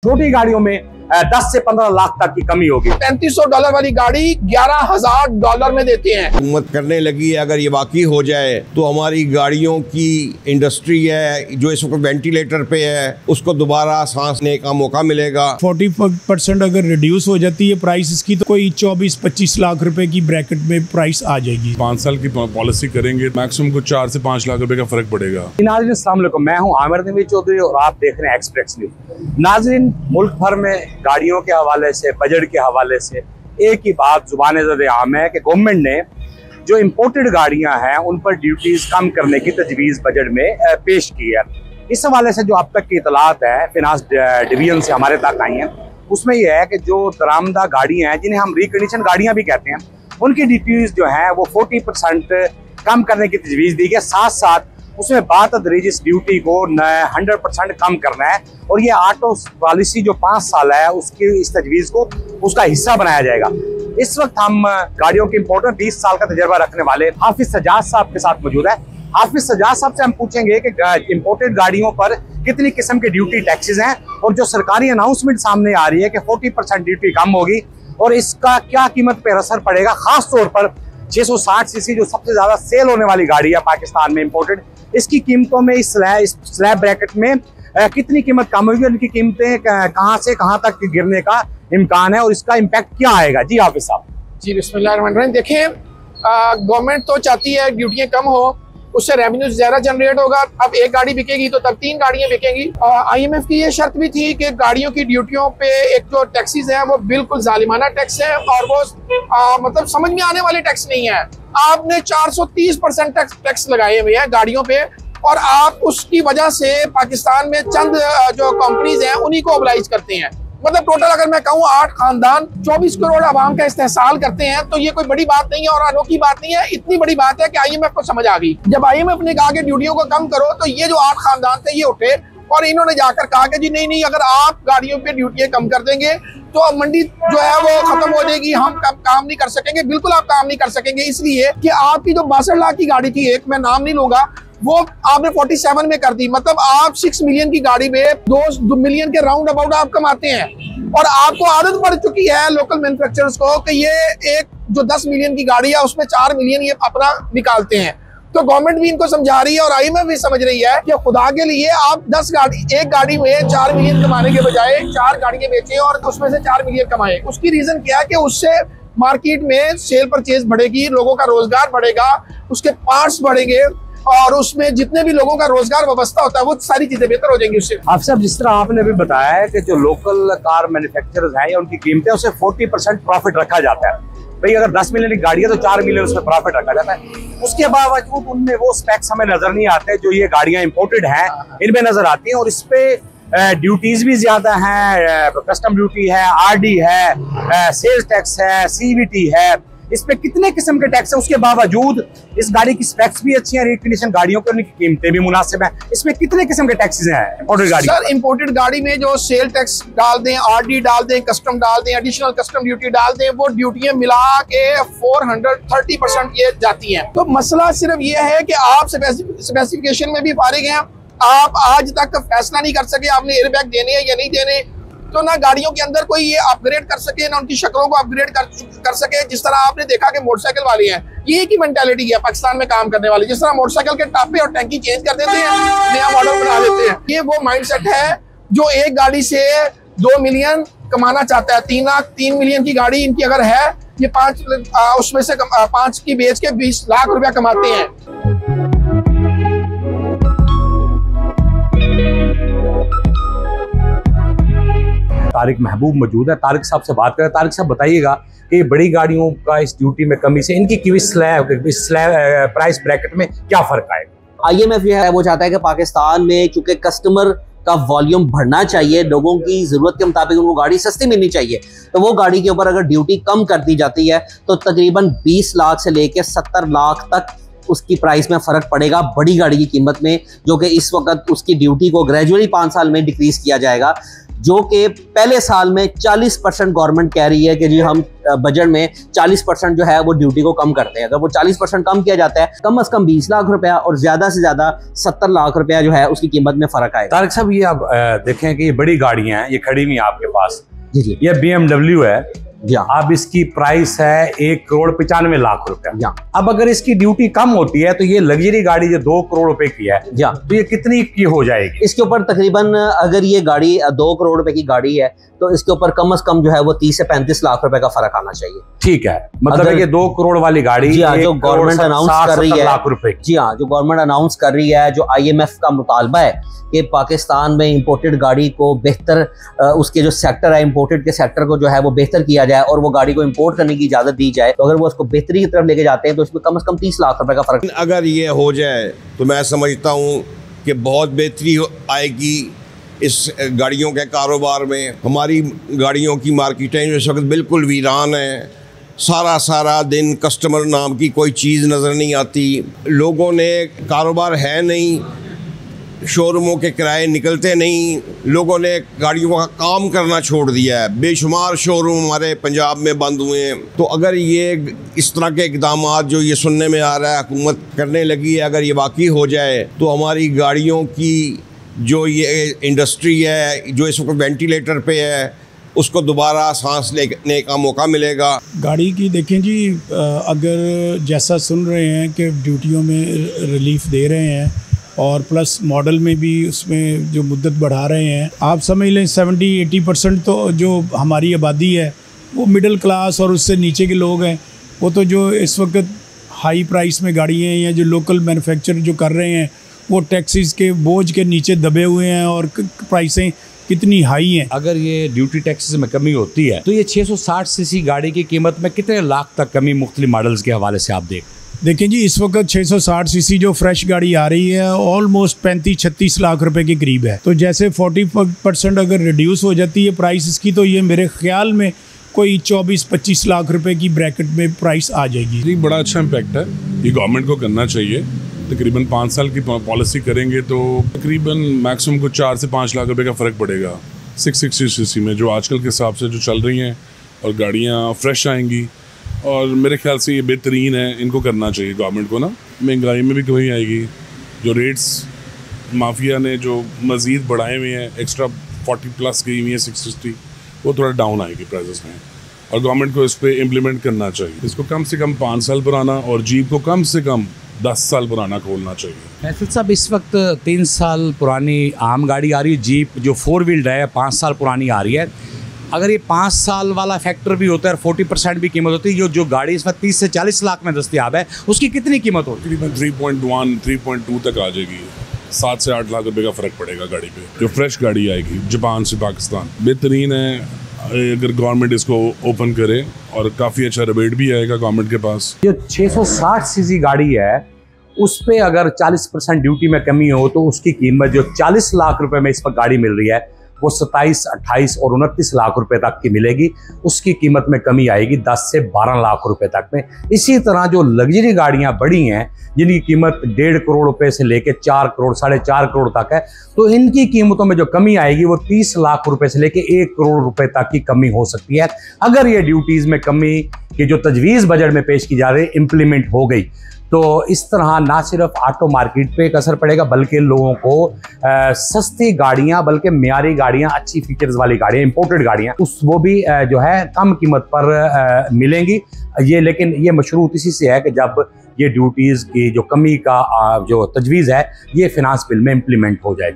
छोटी गाड़ियों में 10 से 15 लाख तक की कमी होगी। $3500 वाली गाड़ी $11,000 में देते हैं। हुकूमत करने लगी है, अगर ये वाकई हो जाए तो हमारी गाड़ियों की इंडस्ट्री है जो इस वक्त वेंटिलेटर पे है उसको दोबारा सांस लेने का मौका मिलेगा। 40% अगर रिड्यूस हो जाती है प्राइस इसकी तो कोई 24-25 लाख रुपए की ब्रैकेट में प्राइस आ जाएगी। 5 साल की पॉलिसी करेंगे, मैक्सिमम को 4 से 5 लाख रुपए का फर्क पड़ेगा। नाज़रीन अस्सलाम वालेकुम, मैं हूं आमिर नवीद चौधरी और आप देख रहे हैं एक्सप्रेस न्यूज़। नाज़रीन, मुल्क भर में गाड़ियों के हवाले से, बजट के हवाले से एक ही बात जुबान ज़द आम है कि गवर्नमेंट ने जो इम्पोर्टेड गाड़ियां हैं उन पर ड्यूटीज कम करने की तजवीज़ बजट में पेश की है। इस हवाले से जो अब तक की इतलात है फिनांस डिवीजन से हमारे तक आई हैं, उसमें यह है कि जो दरामदा गाड़ियां हैं जिन्हें हम रिकंडीशन गाड़ियां भी कहते हैं, उनकी ड्यूटीज जो है वो 40% कम करने की तजवीज़ दी गई। साथ साथ उसमें बातदरीज इस ड्यूटी को 100% कम करना है और ये ऑटो पॉलिसी जो 5 साल है उसकी इस तजवीज़ को उसका हिस्सा बनाया जाएगा। इस वक्त हम गाड़ियों के इम्पोर्ट में 20 साल का तजर्बा रखने वाले हाफिज सजाद साहब के साथ मौजूद है। हाफिज सजाद साहब से हम पूछेंगे कि इम्पोर्टेड गाड़ियों पर कितनी किस्म के ड्यूटी टैक्सेस हैं और जो सरकारी अनाउंसमेंट सामने आ रही है कि 40% ड्यूटी कम होगी और इसका क्या कीमत पर असर पड़ेगा। खास तौर पर 660 सीसी जो सबसे ज्यादा सेल होने वाली गाड़ी है पाकिस्तान में इम्पोर्टेड, इसकी कीमतों में इस स्लैब ब्रैकेट में कितनी कीमत कम होगी और इनकी कीमतें कहां से कहां तक गिरने का इम्कान है और इसका इम्पैक्ट क्या आएगा। जी हाफिज साहब। जी बिस्मिल्लाहिर्रहमानिर्रहीम। देखें, गवर्नमेंट तो चाहती है ड्यूटियां कम हो, उससे रेवेन्यू ज्यादा जनरेट होगा। अब एक गाड़ी बिकेगी तो तब 3 गाड़ियां बिकेंगी। IMF की ये शर्त भी थी कि गाड़ियों की ड्यूटियों पे एक जो टैक्सेस हैं वो बिल्कुल जालिमाना टैक्स है और वो मतलब समझ में आने वाले टैक्स नहीं है। आपने 430% टैक्स लगाए हुए हैं गाड़ियों पे और आप उसकी वजह से पाकिस्तान में चंद जो कंपनीज हैं उन्हीं को ओबलाइज करते हैं। मतलब टोटल अगर मैं कहूँ 8 खानदान 24 करोड़ आवाम का इस्तेहसाल करते हैं तो ये कोई बड़ी बात नहीं है और अनोखी बात नहीं है। इतनी बड़ी बात है कि IMF को समझ आ गई। जब IMF ने कहा कि ड्यूटियों को कम करो तो ये जो 8 खानदान थे ये उठे और इन्होंने जाकर कहा कि जी नहीं, अगर आप गाड़ियों पे ड्यूटियां कम कर देंगे तो मंडी जो है वो खत्म हो जाएगी, हम काम नहीं कर सकेंगे। बिल्कुल आप काम नहीं कर सकेंगे, इसलिए कि आपकी जो 62 लाख की गाड़ी थी, एक मैं नाम नहीं लूंगा, वो आपने 47 में कर दी। मतलब आप 6 मिलियन की गाड़ी में 2 मिलियन के राउंड अबाउट आप कमाते हैं और आपको आदत पड़ चुकी है लोकल मैन्युफैक्चरर्स को कि ये एक जो 10 मिलियन की गाड़ी है उसमें 4 मिलियन ये अपना निकालते हैं। तो गवर्नमेंट भी इनको समझा रही है और IMF भी समझ रही है कि खुदा के लिए आप एक गाड़ी में 4 मिलियन कमाने के बजाय 4 गाड़ियां बेचें और उसमें से 4 मिलियन कमाएं। उसकी रीजन क्या है कि उससे मार्केट में सेल परचेज बढ़ेगी, लोगों का रोजगार बढ़ेगा, उसके पार्ट्स बढ़ेंगे और उसमें जितने भी लोगों का रोजगार व्यवस्था होता है वो सारी चीजें बेहतर हो जाएंगी उससे। आप सब जिस तरह आपने भी बताया है कि जो लोकल कार मैन्युफैक्चरर्स हैं या उनकी कीमतें उससे 40% प्रॉफिट रखा जाता है। भाई अगर 10 मिलियन की गाड़ी है तो 4 मिलियन उसमें प्रॉफिट रखा जाता है। उसके बावजूद उनमें वो स्पेक्स हमें नजर नहीं आते जो ये गाड़ियां इंपोर्टेड हैं इनमें नजर आती हैं और इस पे ड्यूटीज भी ज्यादा हैं, कस्टम ड्यूटी है, RD है, सेल्स टैक्स है, CVT है। इस पे कितने किस्म के टैक्स है, उसके बावजूद इस गाड़ी की स्पेक्स भी अच्छी हैं, रिकंडीशन गाड़ियों की, उनकी कीमतें भी मुनासिब हैं। इसमें कितने किस्म के टैक्सेस हैं इंपोर्टेड गाड़ी? सर, इंपोर्टेड गाड़ी में जो सेल टैक्स डाल दें, RD डाल दें, कस्टम डाल दें, एडिशनल कस्टम ड्यूटी डाल दें, वो ड्यूटियां मिला के 430% ये जाती हैं। तो मसला सिर्फ ये है कि आप स्पेसिफिकेशन में भी फारिग हैं, आप आज तक फैसला नहीं कर सके आपने एयरबैग देने या नहीं देने। तो ना गाड़ियों के अंदर कोई ये अपग्रेड कर सके, ना उनकी शक्लों को अपग्रेड कर सके। जिस तरह आपने देखा कि मोटरसाइकिल वाले हैं, ये एक ही मेंटालिटी है पाकिस्तान में काम करने वाली। जिस तरह मोटरसाइकिल के टापे और टैंकी चेंज कर देते हैं, नया मॉडल बना देते हैं, ये वो माइंडसेट है जो एक गाड़ी से 2 मिलियन कमाना चाहता है। 3 मिलियन की गाड़ी इनकी अगर है, ये 5 उसमें से 5 की बेच के 20 लाख रुपया कमाते हैं। तारिक महबूब मौजूद है, तारिक साहब से बात करें। तारिक साहब बताइएगा कि बड़ी गाड़ियों का इस ड्यूटी में कमी से इनकी प्राइस ब्रैकेट में क्या फर्क आएगा? IMF जो है वो चाहता है कि पाकिस्तान में चूंकि कस्टमर का वॉल्यूम बढ़ना चाहिए, लोगों की जरूरत के मुताबिक उनको गाड़ी सस्ती मिलनी चाहिए, तो वो गाड़ी के ऊपर अगर ड्यूटी कम कर दी जाती है तो तकरीबन 20 लाख से लेकर 70 लाख तक उसकी प्राइस में फ़र्क पड़ेगा बड़ी गाड़ी की कीमत में, जो कि इस वक्त उसकी ड्यूटी को ग्रेजुअली 5 साल में डिक्रीज़ किया जाएगा। जो कि पहले साल में 40% गवर्नमेंट कह रही है कि जी हम बजट में 40% जो है वो ड्यूटी को कम करते हैं। अगर वो 40% कम किया जाता है, कम से कम 20 लाख रुपया और ज्यादा से ज्यादा 70 लाख रुपया जो है उसकी कीमत में फर्क आएगा। तारिक साहब, ये आप देखें कि ये बड़ी गाड़ियां हैं, ये खड़ी हुई हैं आपके पास। जी ये BMW है। अब इसकी प्राइस है 1,95 लाख रुपया। अब अगर इसकी ड्यूटी कम होती है तो ये लग्जरी गाड़ी जो 2 करोड़ रुपए की है, तो ये कितनी की हो जाएगी? इसके ऊपर तकरीबन अगर ये गाड़ी 2 करोड़ रुपए की गाड़ी है तो इसके ऊपर कम से कम जो है वो 30 से 35 लाख रुपए का फर्क आना चाहिए। ठीक है, मतलब है कि 2 करोड़ वाली गाड़ी जी हाँ, जो गवर्नमेंट अनाउंस कर रही है, लाख रुपए। जी हाँ, जो गवर्नमेंट अनाउंस कर रही है, जो IMF का मुतालबा है कि पाकिस्तान में इंपोर्टेड गाड़ी को बेहतर उसके जो सेक्टर है, इंपोर्टेड के सेक्टर को जो है वो बेहतर किया जाए और वो गाड़ी को इंपोर्ट करने की इजाजत दी जाए, तो अगर वो उसको बेहतरी की तरफ लेके जाते हैं तो इसमें कम से कम 30 लाख रुपए का फर्क। अगर ये हो जाए तो मैं समझता हूँ कि बहुत बेहतरी आएगी इस गाड़ियों के कारोबार में। हमारी गाड़ियों की मार्केटें इस वक्त बिल्कुल वीरान है। सारा दिन कस्टमर नाम की कोई चीज़ नज़र नहीं आती। लोगों ने कारोबार है नहीं, शोरूमों के किराए निकलते नहीं, लोगों ने गाड़ियों का काम करना छोड़ दिया है। बेशुमार शोरूम हमारे पंजाब में बंद हुए हैं। तो अगर ये इस तरह के इकदाम जो ये सुनने में आ रहा है हुकूमत करने लगी है, अगर ये वाकई हो जाए तो हमारी गाड़ियों की जो ये इंडस्ट्री है, जो इस वक्त वेंटिलेटर पे है, उसको दोबारा सांस लेने का मौका मिलेगा। गाड़ी की देखें जी, अगर जैसा सुन रहे हैं कि ड्यूटियों में रिलीफ दे रहे हैं और प्लस मॉडल में भी उसमें जो मुद्दत बढ़ा रहे हैं, आप समझ लें 70-80% तो जो हमारी आबादी है वो मिडिल क्लास और उससे नीचे के लोग हैं। वो तो जो इस वक्त हाई प्राइस में गाड़ियाँ या जो लोकल मैन्युफैक्चर जो कर रहे हैं वो टैक्सीज़ के बोझ के नीचे दबे हुए हैं और प्राइसें कितनी हाई हैं। अगर ये ड्यूटी टैक्सेस में कमी होती है तो ये 660 सीसी गाड़ी की कीमत में कितने लाख तक कमी मुख्तलिफ मॉडल्स के हवाले से आप देखें जी। इस वक्त 660 सीसी जो फ्रेश गाड़ी आ रही है ऑलमोस्ट 35-36 लाख रुपए के करीब है। तो जैसे 40% अगर रिड्यूस हो जाती है प्राइस इसकी, तो ये मेरे ख्याल में कोई 24-25 लाख रुपए की ब्रैकेट में प्राइस आ जाएगी। बड़ा अच्छा इम्पैक्ट है, ये गवर्नमेंट को करना चाहिए। तकरीबन 5 साल की पॉलिसी करेंगे तो तकरीबन मैक्सिमम को 4 से 5 लाख रुपए का फ़र्क पड़ेगा 660 सीसी में, जो आजकल के हिसाब से जो चल रही हैं, और गाड़ियाँ फ्रेश आएंगी और मेरे ख्याल से ये बेहतरीन है। इनको करना चाहिए गवर्नमेंट को ना। महंगाई में भी कमी आएगी। जो रेट्स माफिया ने जो मज़ीद बढ़ाए हुए हैं, एक्स्ट्रा 40+ गई हुई है 660, वो थोड़ा डाउन आएगी प्राइसेस में, और गवर्नमेंट को इस पर इम्प्लीमेंट करना चाहिए। इसको कम से कम 5 साल पुराना और जीप को कम से कम 10 साल पुराना खोलना चाहिए। फैसल साहब, इस वक्त 3 साल पुरानी आम गाड़ी आ रही है, जीप जो 4 व्हील्ड है 5 साल पुरानी आ रही है। अगर ये 5 साल वाला फैक्टर भी होता है और 40% भी कीमत होती है, जो गाड़ी इस वक्त 30 से 40 लाख में दस्तियाब है, उसकी कितनी कीमत होती है? तकरीबन 3.1, 3.2 तक आ जाएगी। 7 से 8 लाख रुपए का फ़र्क पड़ेगा गाड़ी पे, जो फ्रेश गाड़ी आएगी जापान से पाकिस्तान। बेहतरीन है अगर गवर्नमेंट इसको ओपन करे, और काफ़ी अच्छा रिबेट भी आएगा गवर्नमेंट के पास। जो 660 सीसी गाड़ी है उस पे अगर 40% ड्यूटी में कमी हो तो उसकी कीमत जो 40 लाख रुपए में इस पर गाड़ी मिल रही है वो 27, 28 और 29 लाख रुपए तक की मिलेगी। उसकी कीमत में कमी आएगी 10 से 12 लाख रुपए तक में। इसी तरह जो लग्जरी गाड़ियां बड़ी हैं जिनकी कीमत 1.5 करोड़ रुपए से लेके 4 करोड़ 4.5 करोड़ तक है, तो इनकी कीमतों में जो कमी आएगी वो 30 लाख रुपए से लेके 1 करोड़ रुपए तक की कमी हो सकती है, अगर ये ड्यूटीज में कमी की जो तजवीज़ बजट में पेश की जा रही है इम्प्लीमेंट हो गई। तो इस तरह ना सिर्फ ऑटो मार्केट पे एक असर पड़ेगा, बल्कि लोगों को सस्ती गाड़ियां, बल्कि मियारी गाड़ियां, अच्छी फीचर्स वाली गाड़ियां, इंपोर्टेड गाड़ियां वो भी जो है कम कीमत पर मिलेंगी। लेकिन ये मशरूत इसी से है कि जब ये ड्यूटीज़ की जो कमी का जो तजवीज़ है ये फिनांस बिल में इम्प्लीमेंट हो जाए।